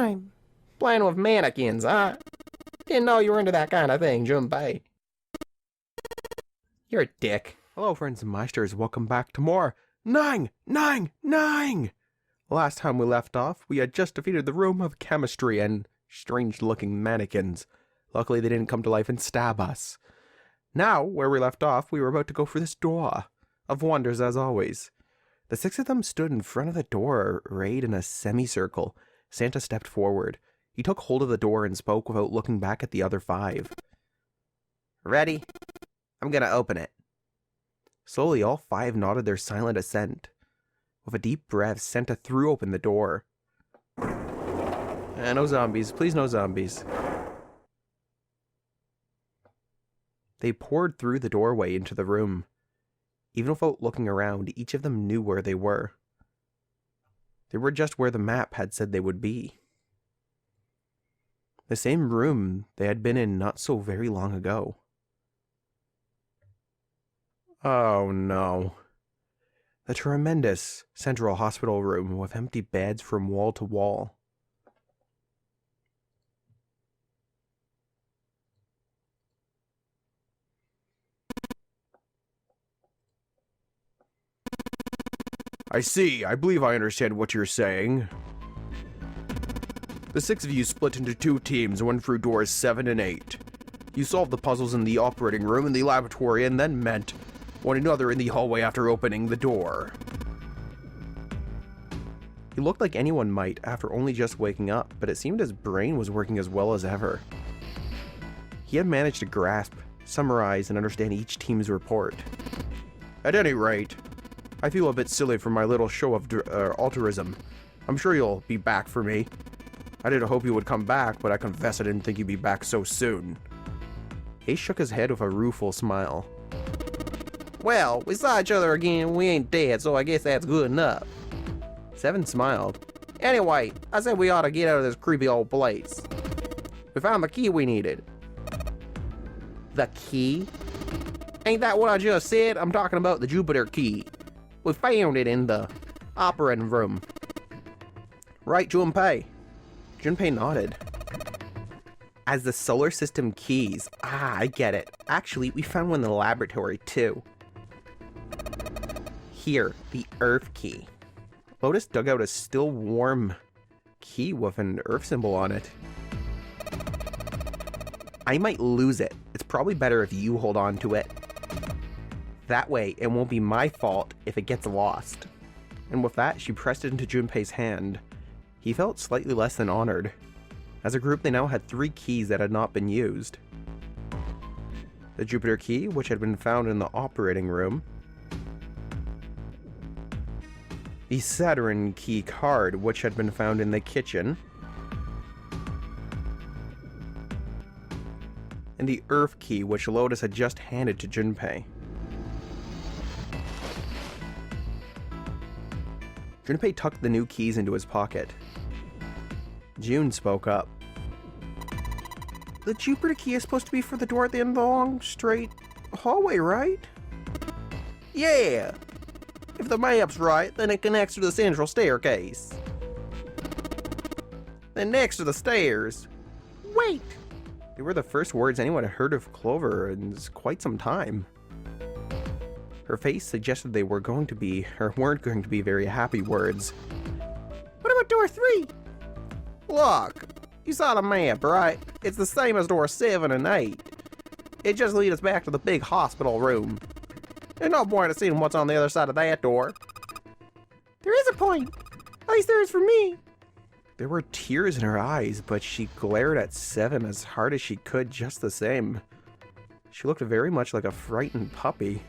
time. Playing with mannequins, huh? Didn't know you were into that kind of thing, Junpei. You're a dick. Hello friends and meisters, welcome back to more Nine! Last time we left off, we had just defeated the room of chemistry and strange-looking mannequins. Luckily they didn't come to life and stab us. Now, where we left off, we were about to go for this door of wonders as always. The 6 of them stood in front of the door, arrayed in a semicircle. Santa stepped forward. He took hold of the door and spoke without looking back at the other 5. Ready? I'm gonna open it. Slowly, all 5 nodded their silent assent. With a deep breath, Santa threw open the door. No zombies. Please, no zombies. They poured through the doorway into the room. Even without looking around, each of them knew where they were. They were just where the map had said they would be. The same room they had been in not so very long ago. Oh no. The tremendous central hospital room with empty beds from wall to wall. I see. I believe I understand what you're saying. The 6 of you split into 2 teams and went through doors 7 and 8. You solved the puzzles in the operating room and the laboratory and then met one another in the hallway after opening the door. He looked like anyone might after only just waking up, but it seemed his brain was working as well as ever. He had managed to grasp, summarize, and understand each team's report. At any rate, I feel a bit silly for my little show of altruism. I'm sure you'll be back for me. I did hope you would come back, but I confess I didn't think you'd be back so soon. Ace shook his head with a rueful smile. Well, we saw each other again, we ain't dead, so I guess that's good enough. 7 smiled. Anyway, I said we ought to get out of this creepy old place. We found the key we needed. The key? Ain't that what I just said? I'm talking about the Jupiter key. We found it in the operating room. Right, Junpei? Junpei nodded. As the solar system keys. I get it. Actually, we found one in the laboratory too. Here, the Earth key. Lotus dug out a still warm key with an Earth symbol on it. I might lose it. It's probably better if you hold on to it. That way, it won't be my fault if it gets lost. And with that, she pressed it into Junpei's hand. He felt slightly less than honored. As a group, they now had 3 keys that had not been used. The Jupiter key, which had been found in the operating room. The Saturn key card, which had been found in the kitchen. And the Earth key, which Lotus had just handed to Junpei. Junpei tucked the new keys into his pocket. June spoke up. The Jupiter key is supposed to be for the door at the end of the long, straight hallway, right? Yeah! If the map's right, then it connects to the central staircase. Then next to the stairs. Wait! They were the first words anyone had heard of Clover in quite some time. Her face suggested they weren't going to be very happy words. What about door 3? Look, you saw the map, right? It's the same as door 7 and 8. It just leads us back to the big hospital room. There's no point in seeing what's on the other side of that door. There is a point. At least there is for me. There were tears in her eyes, but she glared at 7 as hard as she could just the same. She looked very much like a frightened puppy.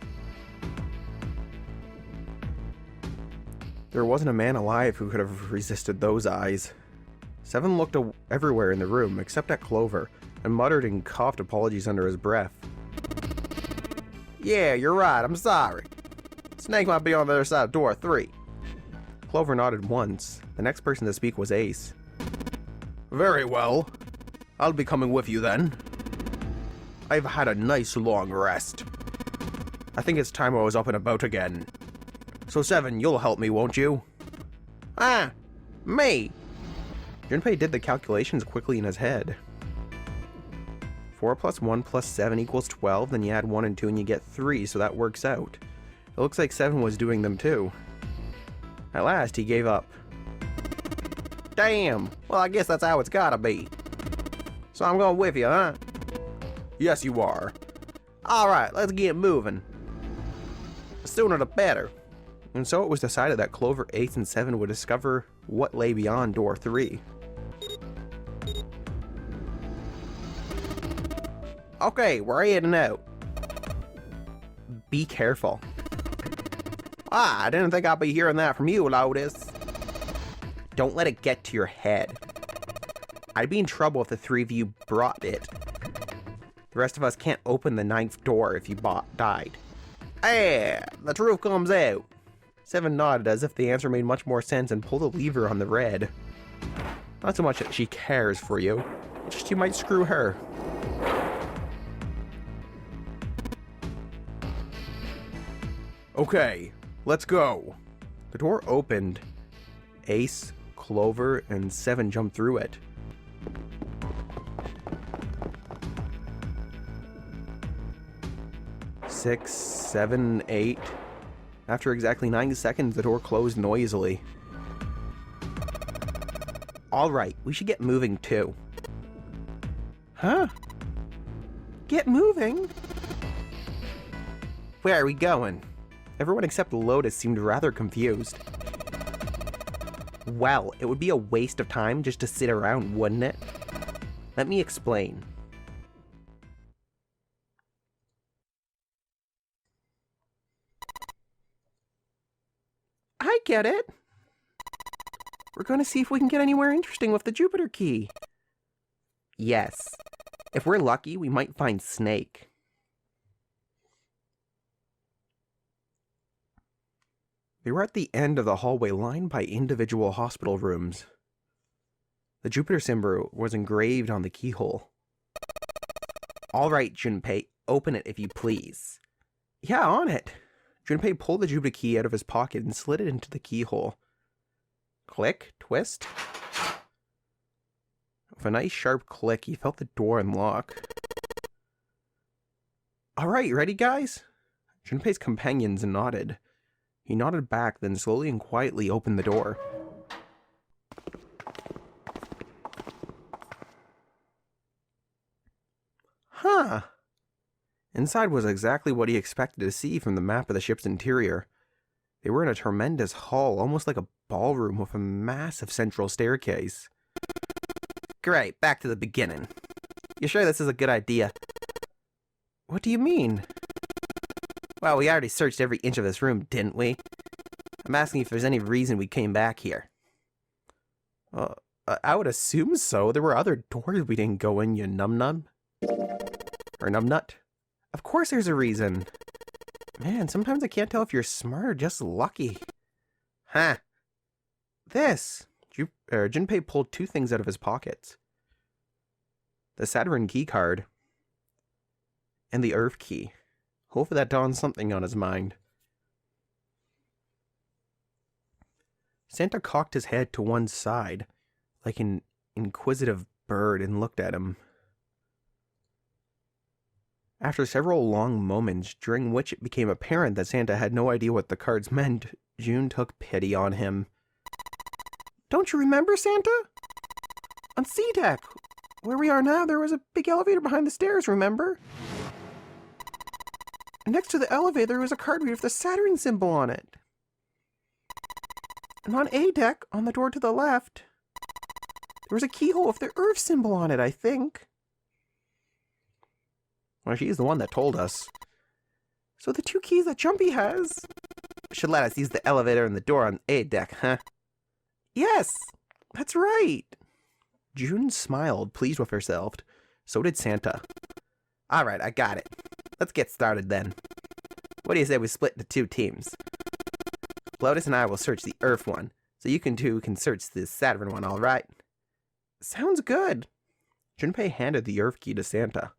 There wasn't a man alive who could have resisted those eyes. 7 looked everywhere in the room except at Clover and muttered and coughed apologies under his breath. Yeah, you're right, I'm sorry. Snake might be on the other side of door 3. Clover nodded once. The next person to speak was Ace. Very well. I'll be coming with you then. I've had a nice long rest. I think it's time I was up and about again. So 7, you'll help me, won't you? Ah, me? Junpei did the calculations quickly in his head. 4 plus 1 plus 7 equals 12, then you add 1 and 2 and you get 3, so that works out. It looks like 7 was doing them too. At last, he gave up. Damn. Well, I guess that's how it's gotta be. So I'm going with you, huh? Yes, you are. Alright, let's get moving. The sooner the better. And so it was decided that Clover 8 and 7 would discover what lay beyond door 3. Okay, we're heading out. Be careful. I didn't think I'd be hearing that from you, Lotus. Don't let it get to your head. I'd be in trouble if the 3 of you brought it. The rest of us can't open the 9th door if you died. Yeah, the truth comes out. 7 nodded as if the answer made much more sense and pulled a lever on the red. Not so much that she cares for you, just you might screw her. Okay, let's go. The door opened. Ace, Clover, and 7 jumped through it. Six, 7, 8. After exactly 9 seconds, the door closed noisily. Alright, we should get moving too. Huh? Get moving? Where are we going? Everyone except Lotus seemed rather confused. Well, it would be a waste of time just to sit around, wouldn't it? Let me explain. I get it. We're going to see if we can get anywhere interesting with the Jupiter key. Yes. If we're lucky, we might find Snake. They were at the end of the hallway lined by individual hospital rooms. The Jupiter symbol was engraved on the keyhole. All right, Junpei, open it if you please. Yeah, on it. Junpei pulled the Jupiter key out of his pocket and slid it into the keyhole. Click, twist. With a nice sharp click, he felt the door unlock. All right, ready, guys? Junpei's companions nodded. He nodded back, then slowly and quietly opened the door. Huh. Inside was exactly what he expected to see from the map of the ship's interior. They were in a tremendous hall, almost like a ballroom with a massive central staircase. Great, back to the beginning. You sure this is a good idea? What do you mean? Well, we already searched every inch of this room, didn't we? I'm asking if there's any reason we came back here. I would assume so. There were other doors we didn't go in, you num-num. Or num-nut. Of course there's a reason. Man, sometimes I can't tell if you're smart or just lucky. Huh. This. Junpei pulled 2 things out of his pockets. The Saturn key card. And the Earth key. Hopefully that dawns something on his mind. Santa cocked his head to one side, like an inquisitive bird, and looked at him. After several long moments, during which it became apparent that Santa had no idea what the cards meant, June took pity on him. Don't you remember, Santa? On C-Deck, where we are now, there was a big elevator behind the stairs, remember? Next to the elevator was a card with the Saturn symbol on it. And on A-Deck, on the door to the left, there was a keyhole with the Earth symbol on it, I think. Well, she's the one that told us. So the 2 keys that Jumpy has should let us use the elevator and the door on A-Deck, huh? Yes, that's right. June smiled, pleased with herself. So did Santa. All right, I got it. Let's get started then. What do you say we split the 2 teams? Lotus and I will search the Earth one, so you can search the Saturn one, all right? Sounds good. Junpei handed the Earth key to Santa.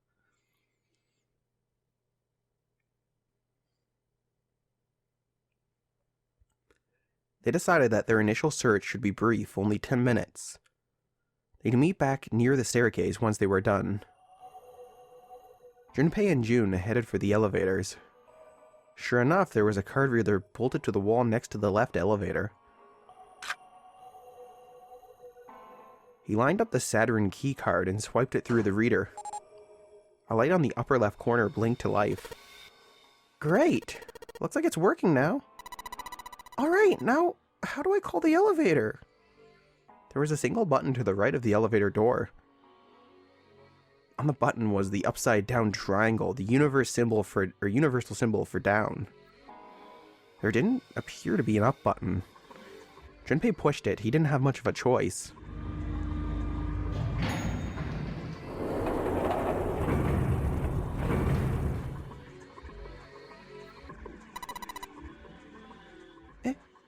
They decided that their initial search should be brief, only 10 minutes. They'd meet back near the staircase once they were done. Junpei and June headed for the elevators. Sure enough, there was a card reader bolted to the wall next to the left elevator. He lined up the Saturn key card and swiped it through the reader. A light on the upper left corner blinked to life. Great! Looks like it's working now. Alright, now, how do I call the elevator? There was a single button to the right of the elevator door. On the button was the upside-down triangle, the universal symbol for down. There didn't appear to be an up button. Junpei pushed it. He didn't have much of a choice.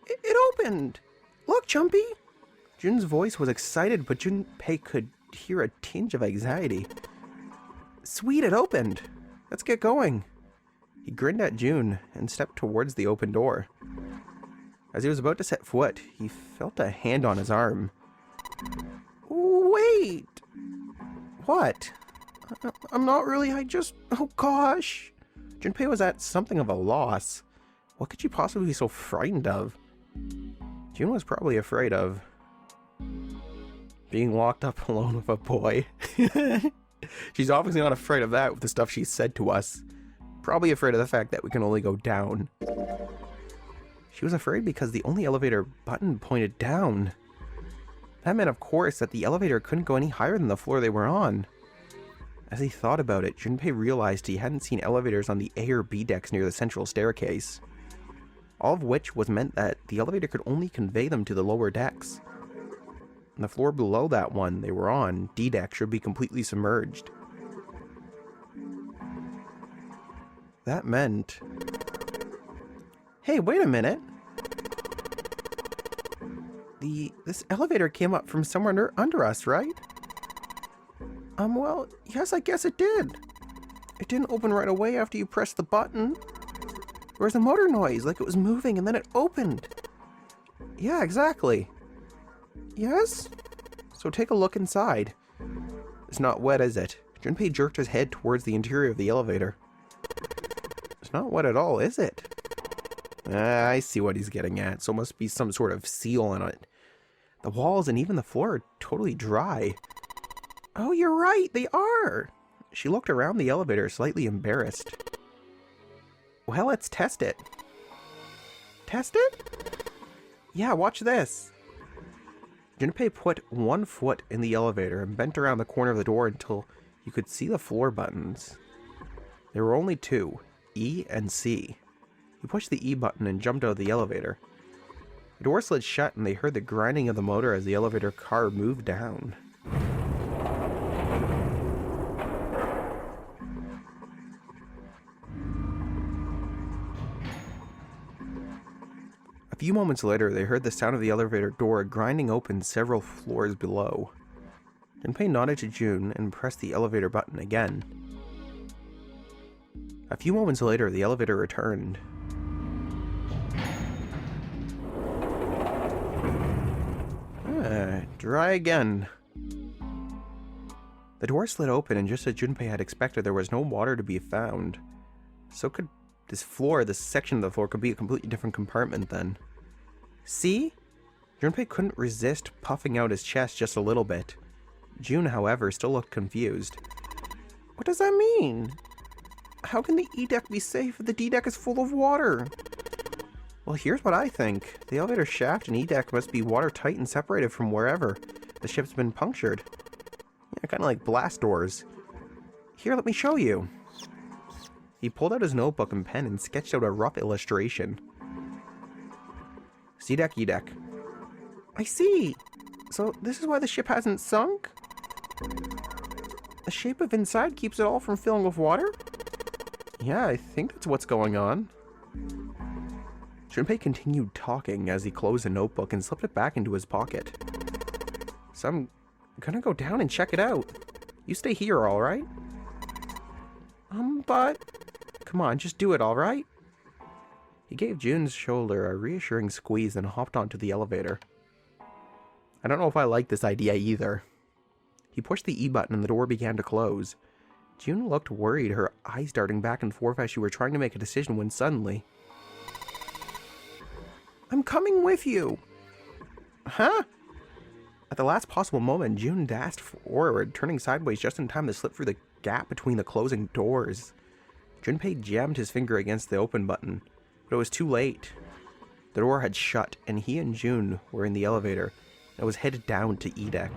It opened! Look, Jumpy! Jun's voice was excited, but Junpei could hear a tinge of anxiety. Sweet, it opened! Let's get going! He grinned at June and stepped towards the open door. As he was about to set foot, he felt a hand on his arm. Wait! What? I'm not really, oh gosh! Junpei was at something of a loss. What could she possibly be so frightened of? June was probably afraid of being locked up alone with a boy. She's obviously not afraid of that with the stuff she said to us. Probably afraid of the fact that we can only go down. She was afraid because the only elevator button pointed down. That meant, of course, that the elevator couldn't go any higher than the floor they were on. As he thought about it, Junpei realized he hadn't seen elevators on the A or B decks near the central staircase. All of which was meant that the elevator could only convey them to the lower decks. And the floor below that one they were on, D deck, should be completely submerged. That meant... Hey, wait a minute! This elevator came up from somewhere under us, right? Well, yes, I guess it did. It didn't open right away after you pressed the button. There was a motor noise, like it was moving, and then it opened. Yeah, exactly. Yes? So take a look inside. It's not wet, is it? Junpei jerked his head towards the interior of the elevator. It's not wet at all, is it? I see what he's getting at, so it must be some sort of seal on it. The walls and even the floor are totally dry. Oh, you're right, they are! She looked around the elevator, slightly embarrassed. Well, let's test it. Test it? Yeah, watch this. Junpei put one foot in the elevator and bent around the corner of the door until you could see the floor buttons. There were only two, E and C. He pushed the E button and jumped out of the elevator. The door slid shut and they heard the grinding of the motor as the elevator car moved down. A few moments later, they heard the sound of the elevator door grinding open several floors below. Junpei nodded to June and pressed the elevator button again. A few moments later, the elevator returned. Try again. The door slid open, and just as Junpei had expected, there was no water to be found. So could this section of the floor could be a completely different compartment then. See? Junpei couldn't resist puffing out his chest just a little bit. June, however, still looked confused. What does that mean? How can the E deck be safe if the D deck is full of water? Well, here's what I think. The elevator shaft and E deck must be watertight and separated from wherever the ship's been punctured. Yeah, kind of like blast doors. Here, let me show you. He pulled out his notebook and pen and sketched out a rough illustration. C deck, E deck. I see. So this is why the ship hasn't sunk? The shape of inside keeps it all from filling with water? Yeah, I think that's what's going on. Junpei continued talking as he closed the notebook and slipped it back into his pocket. So I'm gonna go down and check it out. You stay here, alright? But... Come on, just do it, alright? He gave June's shoulder a reassuring squeeze and hopped onto the elevator. I don't know if I like this idea either. He pushed the E button and the door began to close. June looked worried, her eyes darting back and forth as she were trying to make a decision when suddenly... "I'm coming with you!" "Huh?" At the last possible moment, June dashed forward, turning sideways just in time to slip through the gap between the closing doors. Junpei jammed his finger against the open button, but it was too late. The door had shut, and he and June were in the elevator and was headed down to E deck.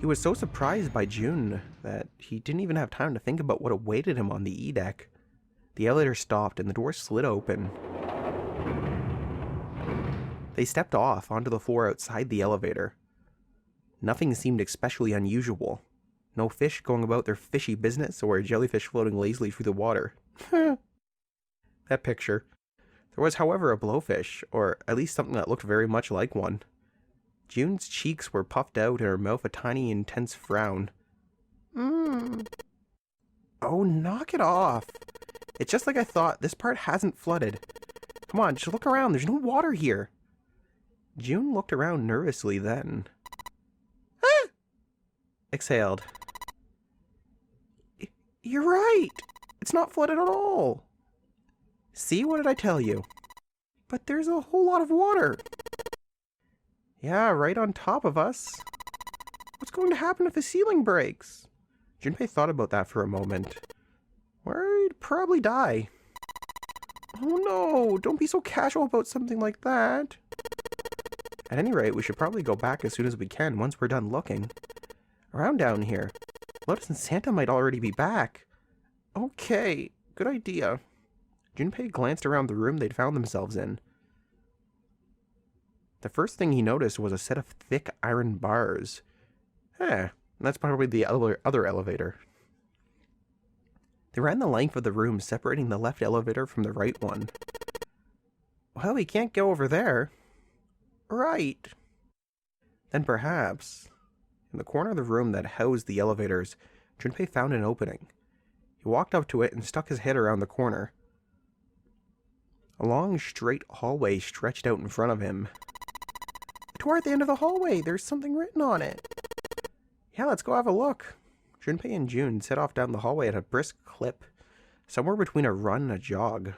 He was so surprised by June that he didn't even have time to think about what awaited him on the E deck. The elevator stopped and the door slid open. They stepped off onto the floor outside the elevator. Nothing seemed especially unusual. No fish going about their fishy business or a jellyfish floating lazily through the water. That picture. There was, however, a blowfish, or at least something that looked very much like one. June's cheeks were puffed out and her mouth a tiny, intense frown. Oh, knock it off. It's just like I thought. This part hasn't flooded. Come on, just look around. There's no water here. June looked around nervously then. Exhaled. You're right. It's not flooded at all. See, what did I tell you? But there's a whole lot of water. Yeah, right on top of us. What's going to happen if the ceiling breaks? Junpei thought about that for a moment. We'd probably die. Oh no, don't be so casual about something like that. At any rate, we should probably go back as soon as we can once we're done looking. Around down here. Lotus and Santa might already be back. Okay, good idea. Junpei glanced around the room they'd found themselves in. The first thing he noticed was a set of thick iron bars. That's probably the other elevator. They ran the length of the room, separating the left elevator from the right one. Well, we can't go over there. Right. Then perhaps, in the corner of the room that housed the elevators, Junpei found an opening. He walked up to it and stuck his head around the corner. A long, straight hallway stretched out in front of him. The door at the end of the hallway! There's something written on it! Yeah, let's go have a look. Junpei and June set off down the hallway at a brisk clip, somewhere between a run and a jog.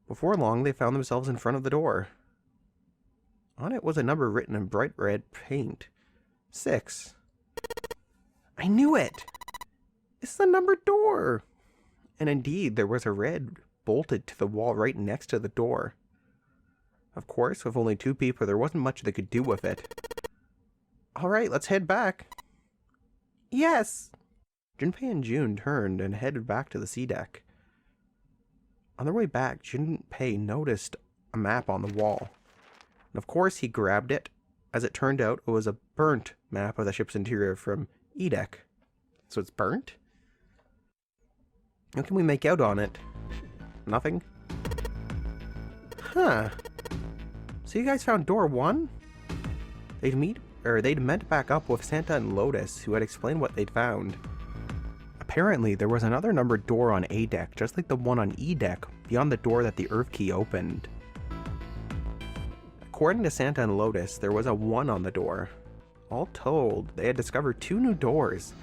Before long, they found themselves in front of the door. On it was a number written in bright red paint. 6. I knew it! It's the numbered door! And indeed, there was a red bolted to the wall right next to the door. Of course, with only 2 people, there wasn't much they could do with it. Alright, let's head back. Yes! Junpei and June turned and headed back to the C deck. On their way back, Junpei noticed a map on the wall. And of course, he grabbed it. As it turned out, it was a burnt map of the ship's interior from E deck. So it's burnt? What can we make out on it? Nothing? Huh. So you guys found door 1? They'd met back up with Santa and Lotus, who had explained what they'd found. Apparently, there was another numbered door on A deck, just like the one on E deck, beyond the door that the Earth Key opened. According to Santa and Lotus, there was a 1 on the door. All told, they had discovered 2 new doors,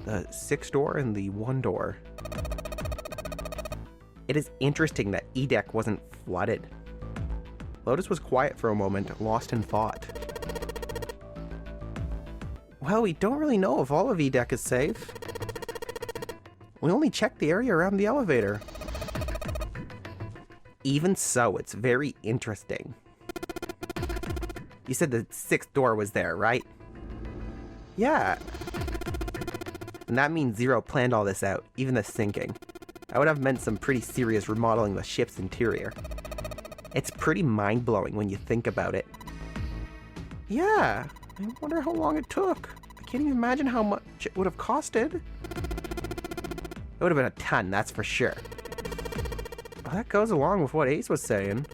the 6 door and the 1 door. It is interesting that E deck wasn't flooded. Lotus was quiet for a moment, lost in thought. Well, we don't really know if all of E deck is safe. We only checked the area around the elevator. Even so, it's very interesting. You said the 6th door was there, right? Yeah. And that means Zero planned all this out, even the sinking. That would have meant some pretty serious remodeling the ship's interior. It's pretty mind-blowing when you think about it. Yeah, I wonder how long it took. I can't even imagine how much it would have costed. It would have been a ton, that's for sure. Well, that goes along with what Ace was saying.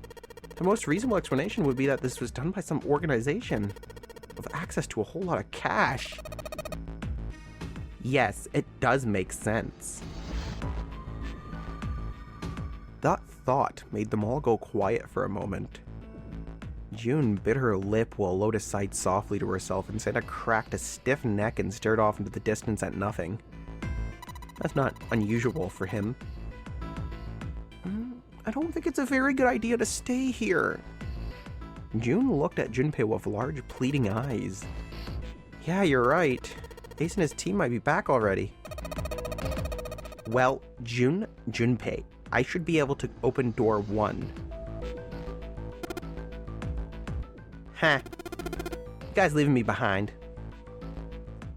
The most reasonable explanation would be that this was done by some organization with access to a whole lot of cash. Yes, it does make sense. That thought made them all go quiet for a moment. June bit her lip while Lotus sighed softly to herself and Santa cracked a stiff neck and stared off into the distance at nothing. That's not unusual for him. I don't think it's a very good idea to stay here. June looked at Junpei with large, pleading eyes. Yeah, you're right. Ace and his team might be back already. Well, Junpei, I should be able to open door 1. Huh. You guys leaving me behind.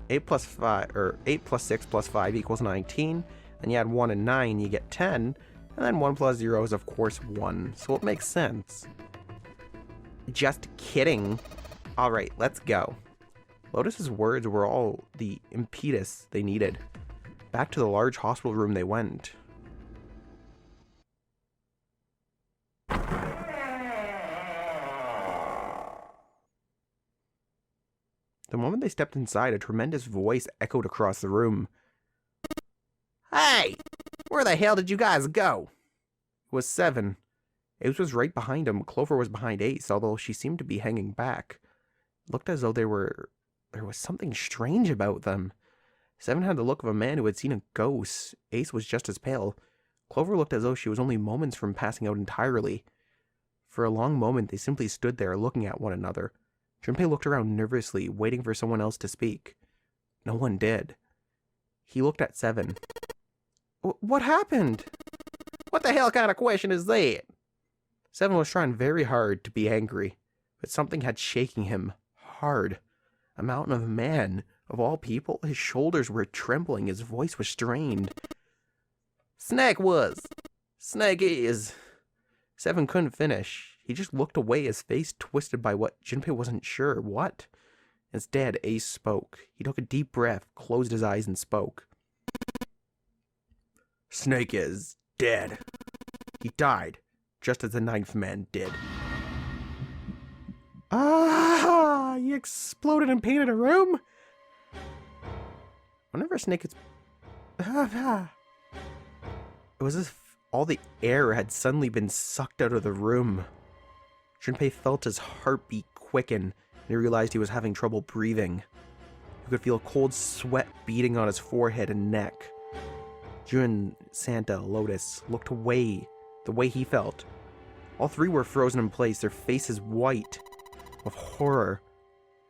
8 plus 6 plus 5 equals 19. Then you add 1 and 9, you get 10. And then 1 plus 0 is, of course, 1. So it makes sense. Just kidding. Alright, let's go. Lotus's words were all the impetus they needed. Back to the large hospital room they went. The moment they stepped inside, a tremendous voice echoed across the room. Hey! Where the hell did you guys go? It was 7. Ace was right behind him. Clover was behind Ace, although she seemed to be hanging back. It looked as though there was something strange about them. 7 had the look of a man who had seen a ghost. Ace was just as pale. Clover looked as though she was only moments from passing out entirely. For a long moment, they simply stood there looking at one another. Junpei looked around nervously, waiting for someone else to speak. No one did. He looked at 7. What happened? What the hell kind of question is that? 7 was trying very hard to be angry, but something had shaking him hard. A mountain of man. Of all people, his shoulders were trembling, his voice was strained. Snake was. Snake is. 7 couldn't finish. He just looked away, his face twisted by what Junpei wasn't sure what. Instead, Ace spoke. He took a deep breath, closed his eyes, and spoke. Snake is dead. He died, just as the 9th man did. Ah! He exploded and painted a room? Whenever a snake is... It was as if all the air had suddenly been sucked out of the room. Junpei felt his heartbeat quicken, and he realized he was having trouble breathing. He could feel cold sweat beating on his forehead and neck. Jun, Santa, Lotus looked away the way he felt. All 3 were frozen in place, their faces white with horror.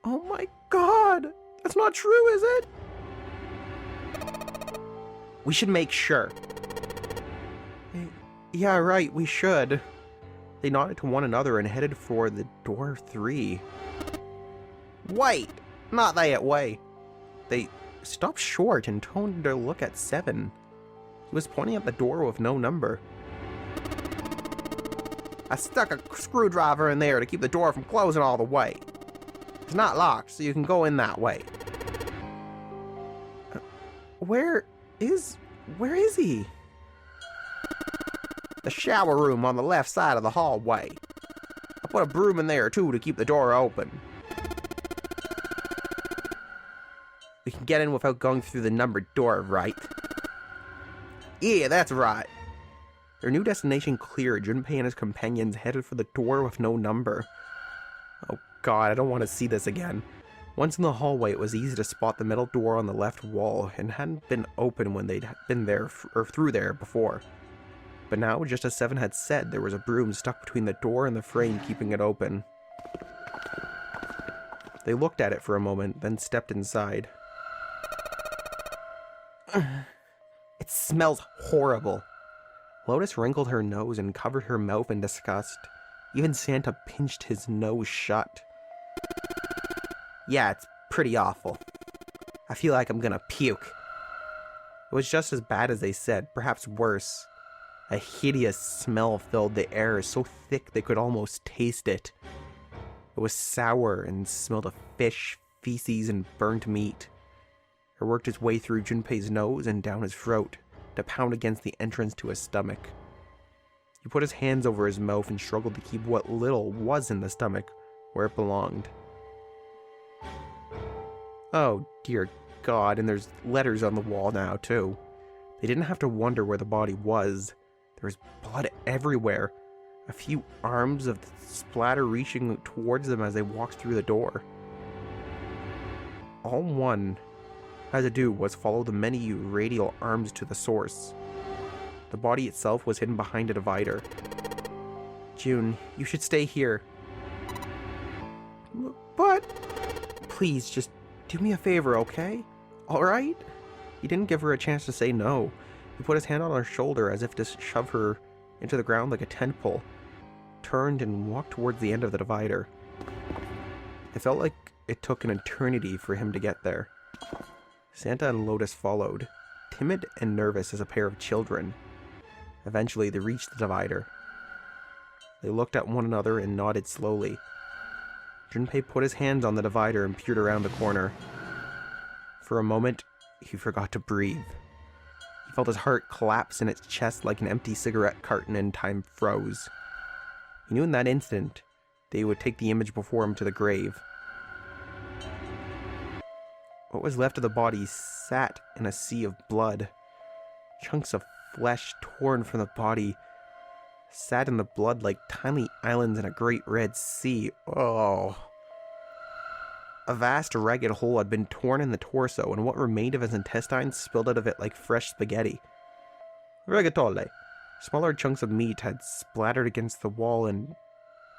Oh my god! That's not true, is it? We should make sure. Yeah, right, we should. They nodded to one another and headed for the door 3. Wait! Not that way. They stopped short and turned to look at 7. He was pointing at the door with no number. I stuck a screwdriver in there to keep the door from closing all the way. It's not locked, so you can go in that way. Where is he? The shower room on the left side of the hallway. I put a broom in there too to keep the door open. We can get in without going through the numbered door, right? Yeah, that's right. Their new destination clear, Junpei and his companions headed for the door with no number. Oh god, I don't want to see this again. Once in the hallway, it was easy to spot the metal door on the left wall, and hadn't been open when they'd been there or through there before. But now, just as 7 had said, there was a broom stuck between the door and the frame, keeping it open. They looked at it for a moment, then stepped inside. It smells horrible. Lotus wrinkled her nose and covered her mouth in disgust. Even Santa pinched his nose shut. Yeah, it's pretty awful. I feel like I'm gonna puke. It was just as bad as they said, perhaps worse. A hideous smell filled the air, so thick they could almost taste it. It was sour and smelled of fish, feces, and burnt meat. It worked its way through Junpei's nose and down his throat, to pound against the entrance to his stomach. He put his hands over his mouth and struggled to keep what little was in the stomach where it belonged. Oh, dear God, and there's letters on the wall now, too. They didn't have to wonder where the body was. There was blood everywhere. a few arms of splatter reaching towards them as they walked through the door. All one had to do was follow the many radial arms to the source. The body itself was hidden behind a divider. June, you should stay here. But Please, just do me a favor, okay? Alright? He didn't give her a chance to say no. He put his hand on her shoulder as if to shove her into the ground like a tent pole, turned and walked towards the end of the divider. It felt like it took an eternity for him to get there. Santa and Lotus followed, timid and nervous as a pair of children. Eventually, they reached the divider. They looked at one another and nodded slowly. Junpei put his hands on the divider and peered around the corner. For a moment, he forgot to breathe. He felt his heart collapse in its chest like an empty cigarette carton, and time froze. He knew in that instant they would take the image before him to the grave. What was left of the body sat in a sea of blood. Chunks of flesh torn from the body sat in the blood like tiny islands in a great red sea. Oh. A vast ragged hole had been torn in the torso, and what remained of his intestines spilled out of it like fresh spaghetti. Rigatole. Smaller chunks of meat had splattered against the wall and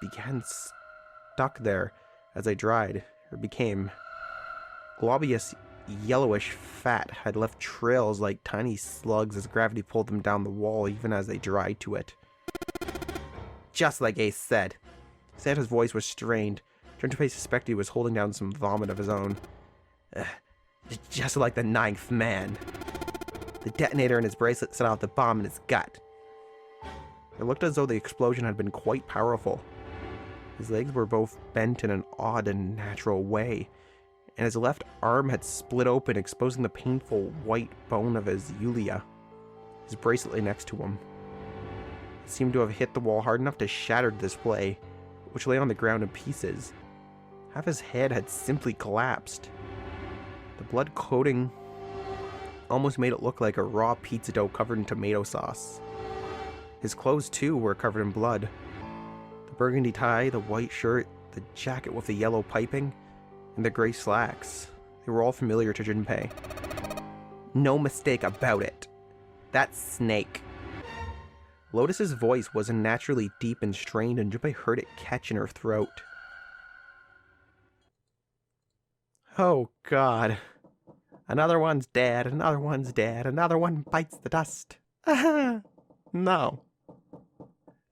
began stuck there as they dried, or became. Globulous yellowish fat had left trails like tiny slugs as gravity pulled them down the wall even as they dried to it. Just like Ace said. Santa's voice was strained. Junpei suspected he was holding down some vomit of his own. Just like the ninth man. The detonator in his bracelet set off the bomb in his gut. It looked as though the explosion had been quite powerful. His legs were both bent in an odd and natural way, and his left arm had split open, exposing the painful white bone of his ulea. His bracelet lay next to him. It seemed to have hit the wall hard enough to shatter the display, which lay on the ground in pieces. Half his head had simply collapsed. The blood coating almost made it look like a raw pizza dough covered in tomato sauce. His clothes, too, were covered in blood. The burgundy tie, the white shirt, the jacket with the yellow piping, and the gray slacks. They were all familiar to Junpei. No mistake about it. That's Snake. Lotus's voice was unnaturally deep and strained, and Junpei heard it catch in her throat. Oh, God. Another one's dead, another one's dead, another one bites the dust. No.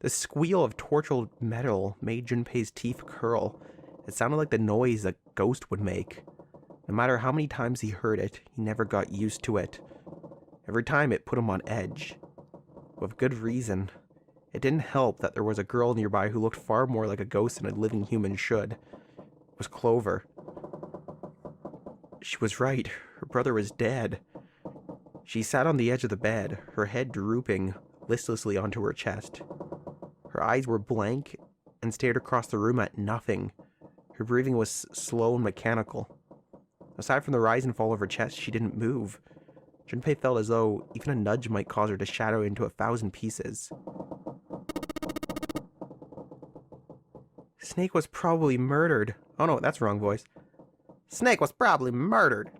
The squeal of tortured metal made Junpei's teeth curl. It sounded like the noise a ghost would make. No matter how many times he heard it, he never got used to it. Every time it put him on edge. With good reason. It didn't help that there was a girl nearby who looked far more like a ghost than a living human should. It was Clover. She was right. Her brother was dead. She sat on the edge of the bed, her head drooping listlessly onto her chest. Her eyes were blank and stared across the room at nothing. Her breathing was slow and mechanical. Aside from the rise and fall of her chest, she didn't move. Junpei felt as though even a nudge might cause her to shatter into 1,000 pieces. Snake was probably murdered. Oh no, that's the wrong voice. Snake was probably murdered.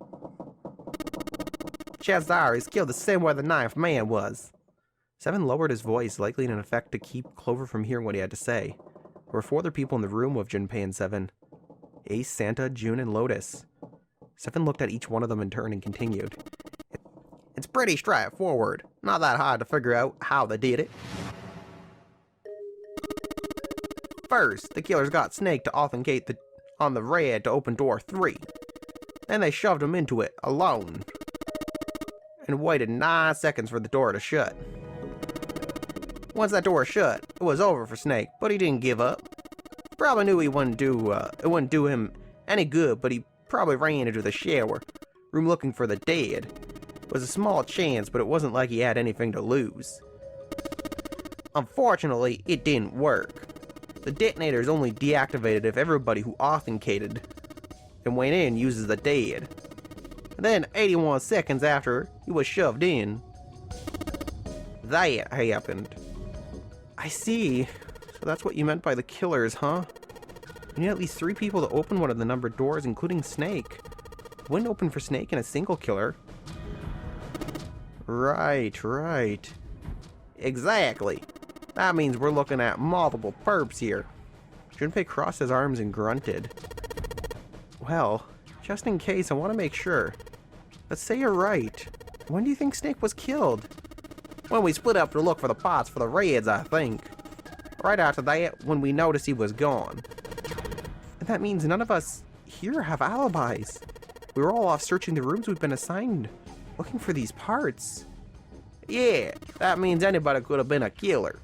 Chances are he's killed the same way the ninth man was. Seven lowered his voice, likely in effect to keep Clover from hearing what he had to say. There were 4 other people in the room with Junpei and Seven. Ace, Santa, June, and Lotus. Seven looked at each one of them in turn and continued. It's pretty straightforward. Not that hard to figure out how they did it. First, the killers got Snake to authenticate on the red to open door 3. Then they shoved him into it, alone. And waited 9 seconds for the door to shut. Once that door shut, it was over for Snake, but he didn't give up. Probably knew it wouldn't do him any good, but he probably ran into the shower room looking for the dead. It was a small chance, but it wasn't like he had anything to lose. Unfortunately, it didn't work. The detonator is only deactivated if everybody who authenticated and went in uses the dead. And then 81 seconds after he was shoved in, that happened. I see. So that's what you meant by the killers, huh? You need at least 3 people to open one of the numbered doors, including Snake. It wouldn't open for Snake and a single killer. Right. Exactly. That means we're looking at multiple perps here. Junpei crossed his arms and grunted. Well, just in case, I want to make sure. Let's say you're right. When do you think Snake was killed? When we split up to look for the pots for the reds, I think. Right after that, when we noticed he was gone. And that means none of us here have alibis. We were all off searching the rooms we've been assigned, looking for these parts. Yeah, that means anybody could have been a killer.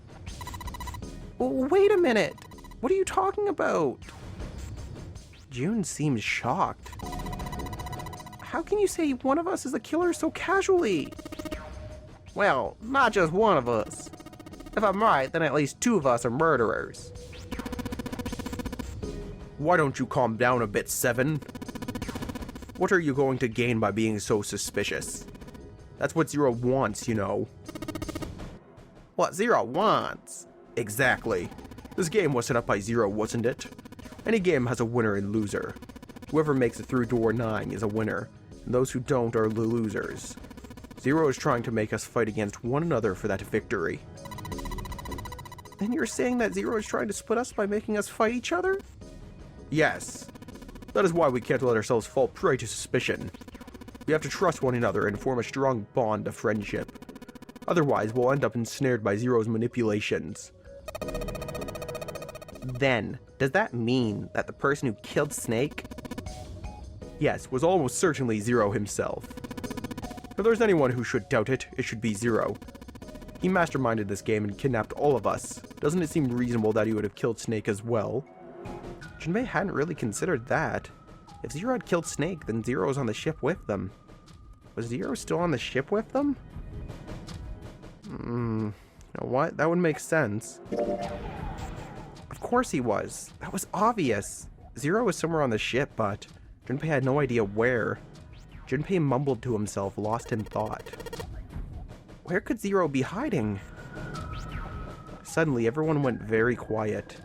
Wait a minute. What are you talking about? June seemed shocked. How can you say one of us is the killer so casually? Well, not just one of us. If I'm right, then at least 2 of us are murderers. Why don't you calm down a bit, Seven? What are you going to gain by being so suspicious? That's what Zero wants, you know. What Zero wants? Exactly. This game was set up by Zero, wasn't it? Any game has a winner and loser. Whoever makes it through door 9 is a winner, and those who don't are the losers. Zero is trying to make us fight against one another for that victory. Then you're saying that Zero is trying to split us by making us fight each other? Yes. That is why we can't let ourselves fall prey to suspicion. We have to trust one another and form a strong bond of friendship. Otherwise, we'll end up ensnared by Zero's manipulations. Then, does that mean that the person who killed Snake? Yes, was almost certainly Zero himself. If there's anyone who should doubt it, it should be Zero. He masterminded this game and kidnapped all of us. Doesn't it seem reasonable that he would have killed Snake as well? Junpei hadn't really considered that. If Zero had killed Snake, then Zero was on the ship with them. Was Zero still on the ship with them? You know what? That would make sense. Of course he was. That was obvious. Zero was somewhere on the ship, but Junpei had no idea where. Junpei mumbled to himself, lost in thought. Where could Zero be hiding? Suddenly, everyone went very quiet.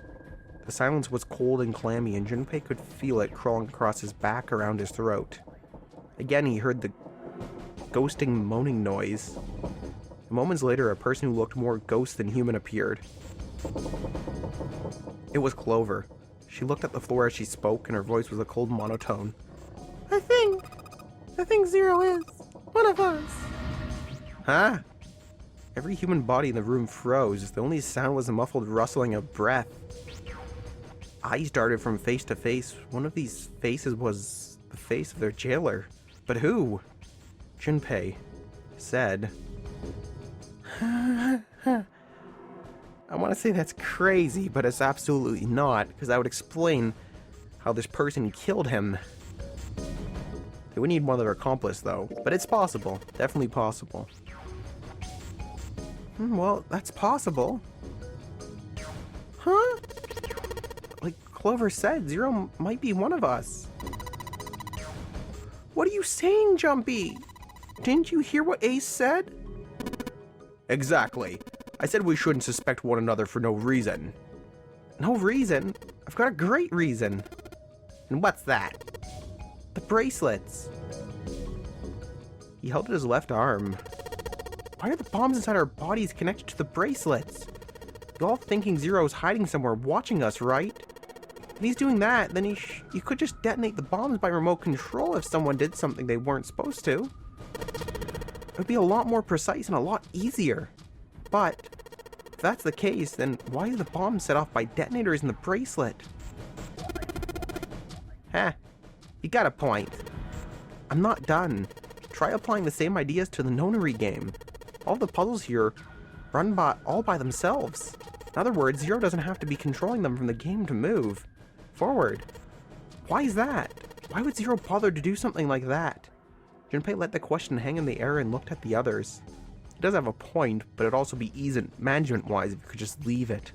The silence was cold and clammy, and Junpei could feel it crawling across his back around his throat. Again, he heard the ghosting moaning noise. Moments later, a person who looked more ghost than human appeared. It was Clover. She looked at the floor as she spoke, and her voice was a cold monotone. I think Zero is one of us. Huh? Every human body in the room froze. The only sound was a muffled rustling of breath. Eyes darted from face to face. One of these faces was the face of their jailer. But who? Junpei said, I want to say that's crazy, but it's absolutely not, because that would explain how this person killed him. They would need one other accomplice, though. But it's possible. Definitely possible. Well, that's possible. Huh? Like Clover said, Zero might be one of us. What are you saying, Jumpy? Didn't you hear what Ace said? Exactly. I said we shouldn't suspect one another for no reason. No reason? I've got a great reason. And what's that? The bracelets. He held at his left arm. Why are the bombs inside our bodies connected to the bracelets? You're all thinking Zero's hiding somewhere watching us, right? If he's doing that, then you could just detonate the bombs by remote control if someone did something they weren't supposed to. It would be a lot more precise and a lot easier. But if that's the case, then why is the bomb set off by detonators in the bracelet? Huh? You got a point. I'm not done. Try applying the same ideas to the nonary game. All the puzzles here run all by themselves. In other words, Zero doesn't have to be controlling them from the game to move forward. Why is that? Why would Zero bother to do something like that? Junpei let the question hang in the air and looked at the others. He does have a point, but it'd also be easy management-wise if you could just leave it.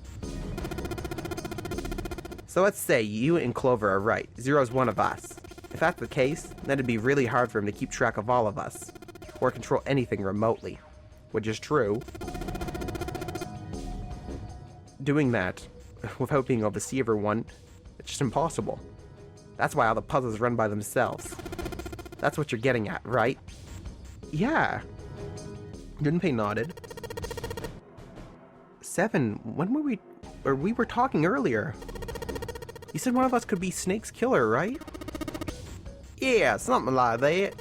So let's say you and Clover are right. Zero's one of us. If that's the case, then it'd be really hard for him to keep track of all of us, or control anything remotely. Which is true. Doing that, without being able to see everyone, it's just impossible. That's why all the puzzles run by themselves. That's what you're getting at, right? Yeah. Junpei nodded. 7, when were we were talking earlier. You said one of us could be Snake's killer, right? Yeah, something like that.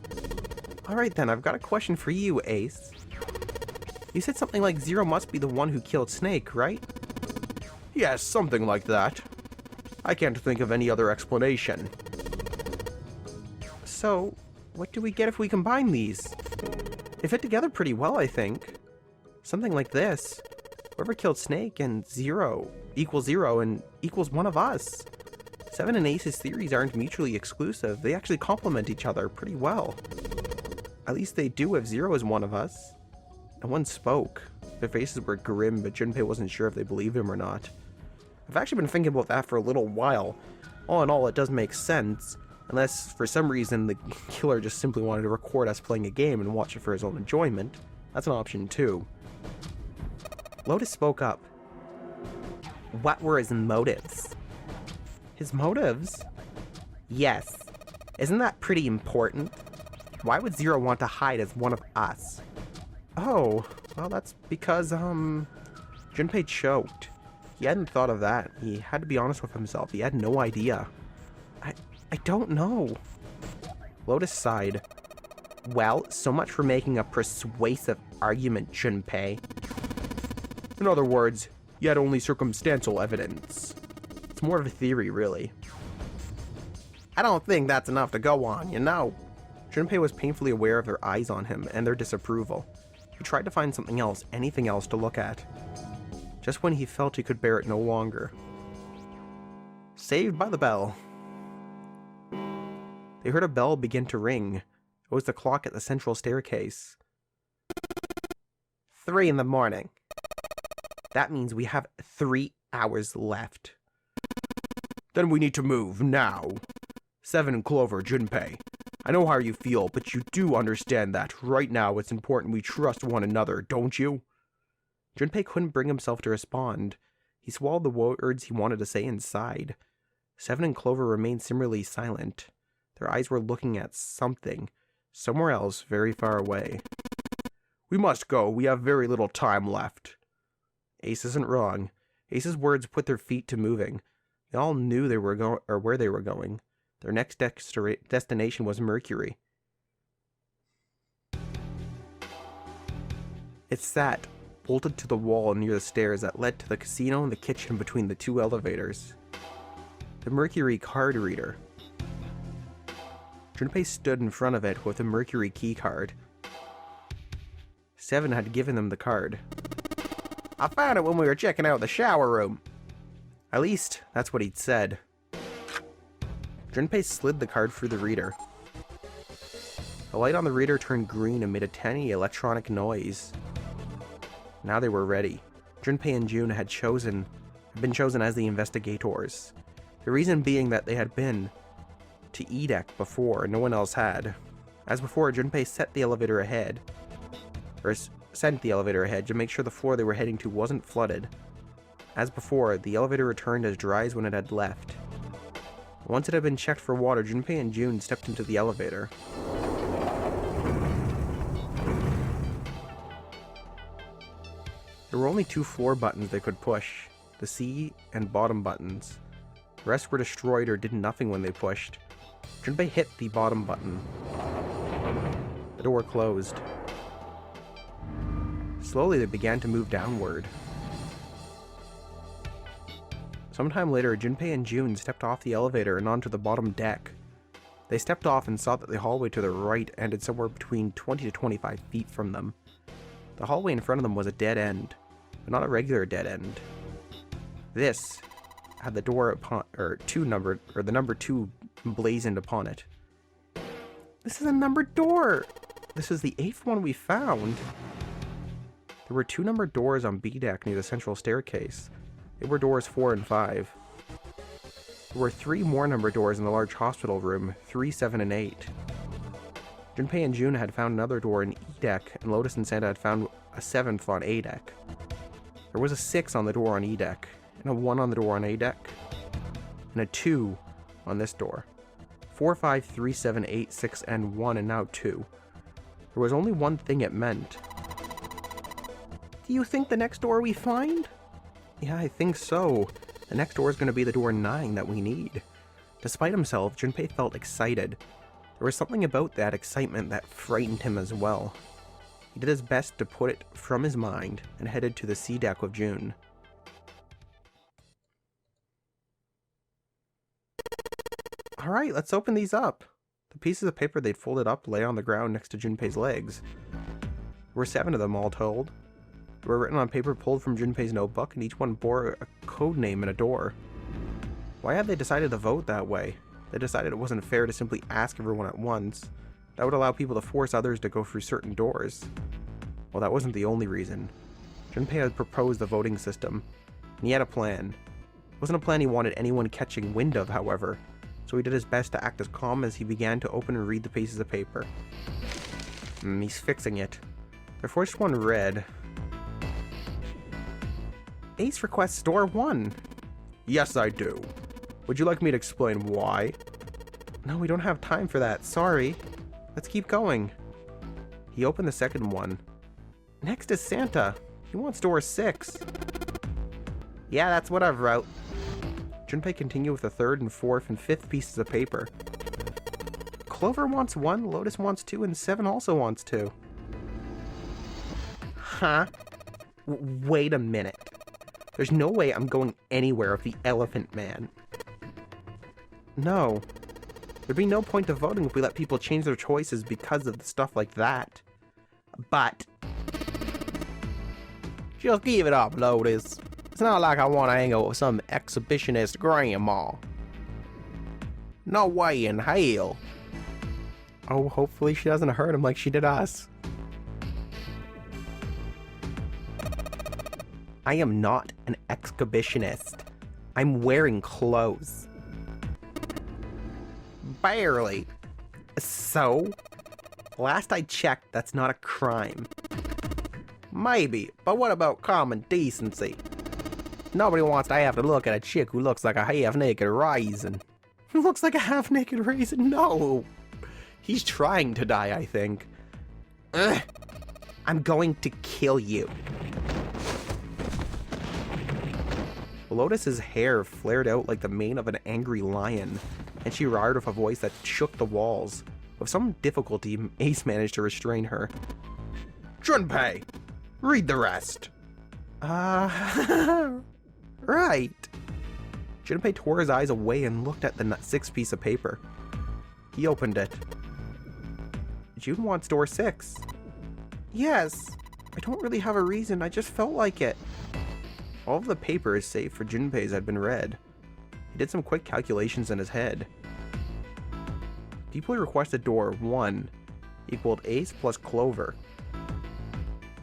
Alright then, I've got a question for you, Ace. You said something like Zero must be the one who killed Snake, right? Yes, something like that. I can't think of any other explanation. So, what do we get if we combine these? They fit together pretty well, I think. Something like this. Whoever killed Snake and Zero equals Zero and equals one of us. 7 and Ace's theories aren't mutually exclusive. They actually complement each other pretty well. At least they do if Zero is one of us. No one spoke. Their faces were grim, but Junpei wasn't sure if they believed him or not. I've actually been thinking about that for a little while. All in all, it does make sense. Unless, for some reason, the killer just simply wanted to record us playing a game and watch it for his own enjoyment. That's an option, too. Lotus spoke up. What were his motives? His motives? Yes. Isn't that pretty important? Why would Zero want to hide as one of us? Oh, well that's because, Junpei choked. He hadn't thought of that. He had to be honest with himself. He had no idea. I don't know. Lotus sighed. Well, so much for making a persuasive argument, Junpei. In other words, you had only circumstantial evidence. It's more of a theory, really. I don't think that's enough to go on, you know. Junpei was painfully aware of their eyes on him and their disapproval. He tried to find something else, anything else to look at. Just when he felt he could bear it no longer. Saved by the bell. They heard a bell begin to ring. It was the clock at the central staircase. 3 in the morning. That means we have 3 hours left. Then we need to move, now. 7 Clover, Junpei. I know how you feel, but you do understand that right now it's important we trust one another, don't you? Junpei couldn't bring himself to respond. He swallowed the words he wanted to say inside. 7 and Clover remained similarly silent. Their eyes were looking at something, somewhere else very far away. We must go. We have very little time left. Ace isn't wrong. Ace's words put their feet to moving. They all knew they were where they were going. Their next destination was Mercury. It sat, bolted to the wall near the stairs that led to the casino and the kitchen between the 2 elevators. The Mercury card reader. Junpei stood in front of it with a Mercury key card. 7 had given them the card. I found it when we were checking out the shower room. At least, that's what he'd said. Junpei slid the card through the reader. The light on the reader turned green and made a tiny electronic noise. Now they were ready. Junpei and June had been chosen as the investigators. The reason being that they had been to E deck before, and no one else had. As before, Junpei sent the elevator ahead to make sure the floor they were heading to wasn't flooded. As before, the elevator returned as dry as when it had left. Once it had been checked for water, Junpei and June stepped into the elevator. There were only 2 floor buttons they could push, the C and bottom buttons. The rest were destroyed or did nothing when they pushed. Junpei hit the bottom button. The door closed. Slowly they began to move downward. Sometime later, Junpei and June stepped off the elevator and onto the bottom deck. They stepped off and saw that the hallway to the right ended somewhere between 20 to 25 feet from them. The hallway in front of them was a dead end, but not a regular dead end. This had the door upon, the number 2 emblazoned upon it. This is a numbered door! This is the 8th one we found. There were 2 numbered doors on B deck near the central staircase. They were doors 4 and 5. There were 3 more numbered doors in the large hospital room, 3, 7, and 8. Junpei and June had found another door in E deck, and Lotus and Santa had found a 7th on A deck. There was a 6 on the door on E deck, and a 1 on the door on A deck, and a 2 on this door. 4, 5, 3, 7, 8, 6, and 1, and now 2. There was only one thing it meant. Do you think the next door we find? Yeah, I think so. The next door is going to be the door 9 that we need. Despite himself, Junpei felt excited. There was something about that excitement that frightened him as well. He did his best to put it from his mind and headed to the C deck with June. Alright, let's open these up. The pieces of paper they'd folded up lay on the ground next to Junpei's legs. There were 7 of them all told. They were written on paper pulled from Junpei's notebook, and each one bore a code name and a door. Why had they decided to vote that way? They decided it wasn't fair to simply ask everyone at once. That would allow people to force others to go through certain doors. Well, that wasn't the only reason. Junpei had proposed the voting system, and he had a plan. It wasn't a plan he wanted anyone catching wind of, however, so he did his best to act as calm as he began to open and read the pieces of paper. He's fixing it. Their first one read, Ace requests door 1. Yes, I do. Would you like me to explain why? No, we don't have time for that, sorry. Let's keep going. He opened the second one. Next is Santa. He wants door 6. Yeah, that's what I've wrote. Junpei continued with the third and fourth and fifth pieces of paper. Clover wants 1, Lotus wants 2, and 7 also wants 2. Huh? Wait a minute. There's no way I'm going anywhere with the Elephant Man. No. There'd be no point to voting if we let people change their choices because of stuff like that. But just give it up, Lotus. It's not like I want to hang out with some exhibitionist grandma. No way in hell. Oh, hopefully she doesn't hurt him like she did us. I am not an exhibitionist. I'm wearing clothes. Barely. So? Last I checked, that's not a crime. Maybe, but what about common decency? Nobody wants to have to look at a chick who looks like a half-naked raisin. Who looks like a half-naked raisin? No! He's trying to die, I think. Ugh. I'm going to kill you. Lotus's hair flared out like the mane of an angry lion, and she roared with a voice that shook the walls. With some difficulty, Ace managed to restrain her. Junpei, read the rest. Right. Junpei tore his eyes away and looked at the 6th piece of paper. He opened it. June wants door 6. Yes. I don't really have a reason, I just felt like it. All of the papers, save for Junpei's, had been read. He did some quick calculations in his head. People who requested door 1 equaled Ace plus Clover.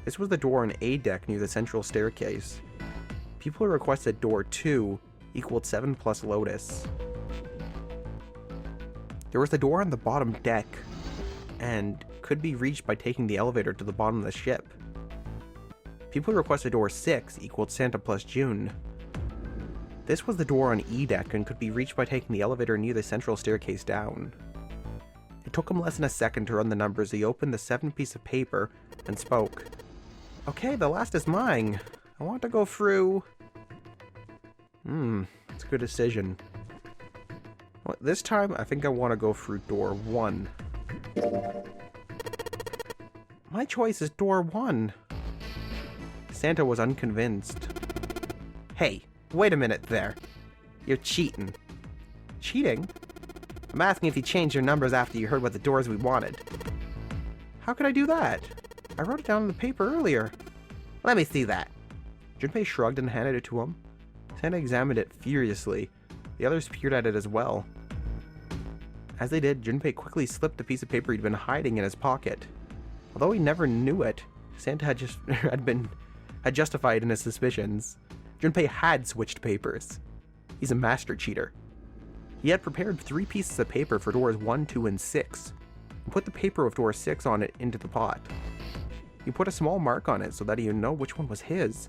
This was the door on A deck near the central staircase. People who requested door 2 equaled 7 plus Lotus. There was the door on the bottom deck, and could be reached by taking the elevator to the bottom of the ship. People who requested door 6 equaled Santa plus June. This was the door on E deck and could be reached by taking the elevator near the central staircase down. It took him less than a second to run the numbers. He opened the 7th piece of paper and spoke. Okay, the last is mine. I want to go through... It's a good decision. Well, this time, I think I want to go through door 1. My choice is door 1. Santa was unconvinced. Hey, wait a minute there. You're cheating. Cheating? I'm asking if you changed your numbers after you heard what the doors we wanted. How could I do that? I wrote it down on the paper earlier. Let me see that. Junpei shrugged and handed it to him. Santa examined it furiously. The others peered at it as well. As they did, Junpei quickly slipped the piece of paper he'd been hiding in his pocket. Although he never knew it, Santa had justified in his suspicions. Junpei had switched papers. He's a master cheater. He had prepared 3 pieces of paper for doors 1, 2, and 6, and put the paper with door 6 on it into the pot. He put a small mark on it so that he would know which one was his.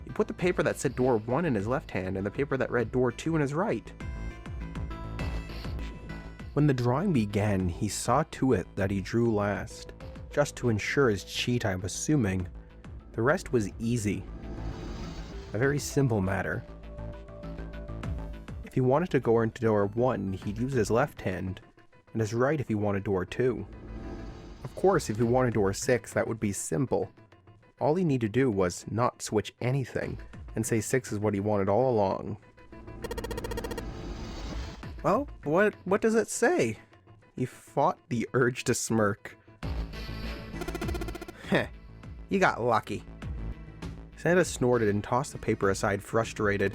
He He put the paper that said door 1 in his left hand and the paper that read door 2 in his right. When the drawing began, he saw to it that he drew last, just to ensure his cheat, I'm assuming. The rest was easy. A very simple matter. If he wanted to go into door 1, he'd use his left hand, and his right if he wanted door 2. Of course, if he wanted door 6, that would be simple. All he needed to do was not switch anything, and say 6 is what he wanted all along. Well, what does it say? He fought the urge to smirk. Heh, you got lucky. Santa snorted and tossed the paper aside, frustrated.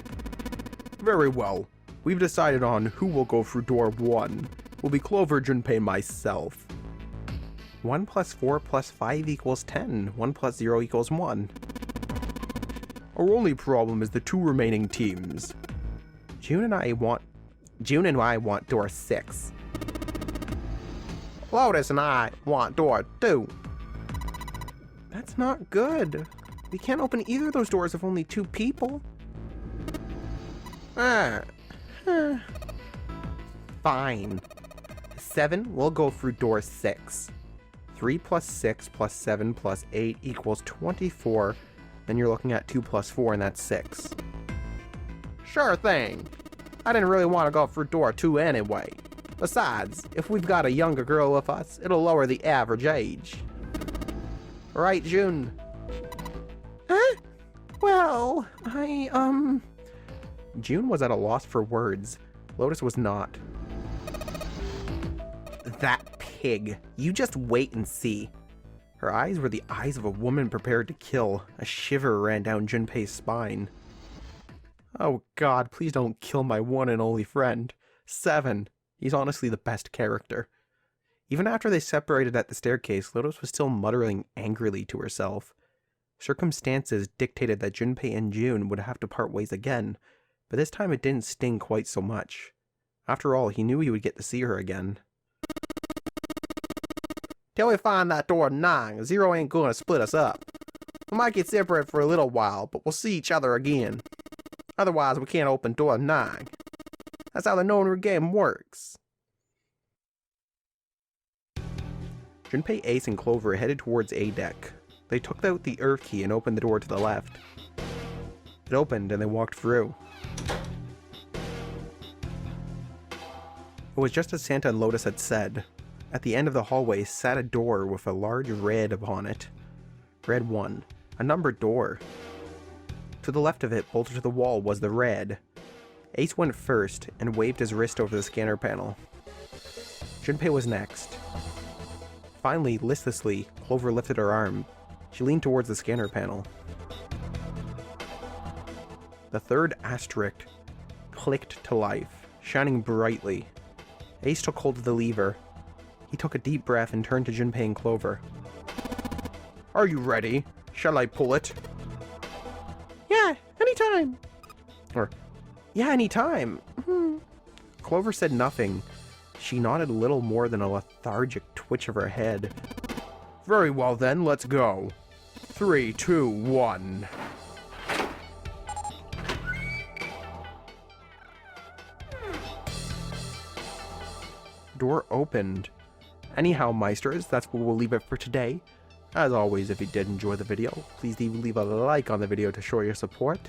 Very well. We've decided on who will go through door 1. Will be Clover, Junpei, myself. 1 plus 4 plus 5 equals 10. 1 plus 0 equals 1. Our only problem is the 2 remaining teams. June and I want door 6. Lotus and I want door 2. That's not good. We can't open either of those doors if only 2 people. Fine. 7 will go through door 6. 3 plus 6 plus 7 plus 8 equals 24. Then you're looking at 2 plus 4, and that's 6. Sure thing. I didn't really want to go through door 2 anyway. Besides, if we've got a younger girl with us, it'll lower the average age. Right, June? Huh? Well, June was at a loss for words. Lotus was not. That pig. You just wait and see. Her eyes were the eyes of a woman prepared to kill. A shiver ran down Junpei's spine. Oh god, please don't kill my one and only friend. 7. He's honestly the best character. Even after they separated at the staircase, Lotus was still muttering angrily to herself. Circumstances dictated that Junpei and June would have to part ways again, but this time it didn't sting quite so much. After all, he knew he would get to see her again. Till we find that door 9, 0 ain't gonna split us up. We might get separated for a little while, but we'll see each other again. Otherwise, we can't open door 9. That's how the known game works. Junpei, Ace, and Clover headed towards A deck. They took out the Earth key and opened the door to the left. It opened and they walked through. It was just as Santa and Lotus had said. At the end of the hallway sat a door with a large red upon it. Red 1. A numbered door. To the left of it, bolted to the wall, was the red. Ace went first and waved his wrist over the scanner panel. Junpei was next. Finally, listlessly, Clover lifted her arm. She leaned towards the scanner panel. The third asterisk clicked to life, shining brightly. Ace took hold of the lever. He took a deep breath and turned to Junpei and Clover. Are you ready? Shall I pull it? Yeah, anytime. Or, yeah, anytime. Clover said nothing. She nodded little more than a lethargic twitch of her head. Very well then, let's go. 3, 2, 1. Door opened. Anyhow, Meisters, that's where we'll leave it for today. As always, if you did enjoy the video, please leave a like on the video to show your support.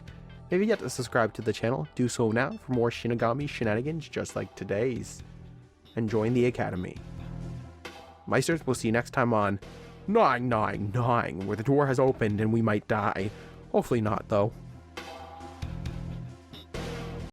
If you've yet to subscribe to the channel, do so now for more Shinigami shenanigans just like today's. And join the Academy. Meisters, we'll see you next time on 999, where the door has opened and we might die. Hopefully not, though.